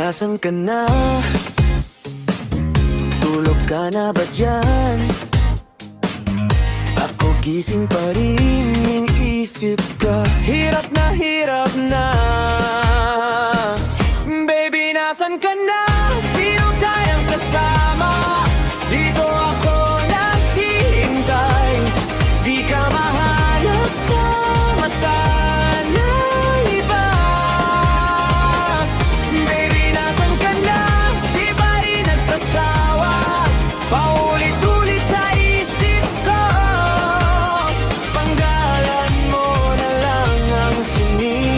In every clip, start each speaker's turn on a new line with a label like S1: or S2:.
S1: Nasaan ka na? Tulog ka na ba dyan? Ako gising pa rin, iniisip ka. Hirap na baby, nasaan ka na? Sino tayong kasama? Dito ako naghihintay. Di ka mahanap sa mata ng iba. Baby, nasaan ka na? Di ba rin nagsasawa? Paulit-ulit sa isip ko. Panggalan mo na lang ang sinisigaw.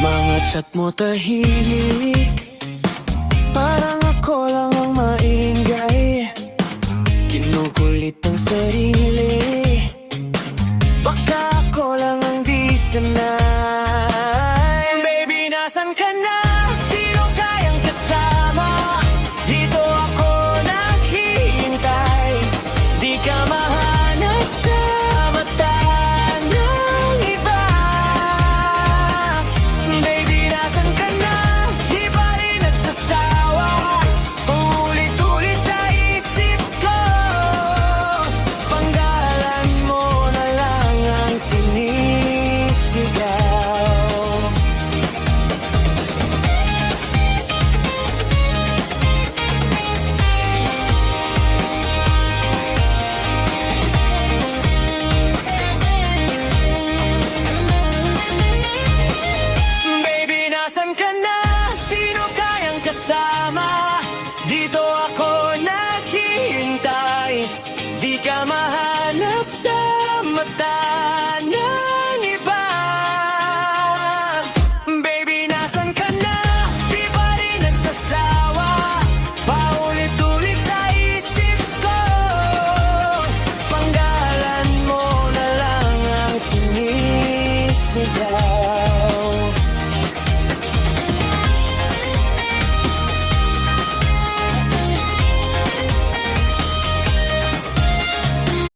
S1: Mga chat mo tahimik, parang ako lang ang maingay. Kinukulit ang sarili, baka ako lang ang di sanay. Baby, nasaan ka na? Sino kayang kasama? Dito ako naghihintay. Di ka mahanap sa mata ng iba. Baby, nasaan ka na? Di ba rin nagsasawa? Ulit-ulit sa isip ko. Panggalan mo na lang ang sinisigaw. Baby, nasaan ka na? Sino kayang kasama? Dito ako naghihintay. Di ka mahanap sa mata ng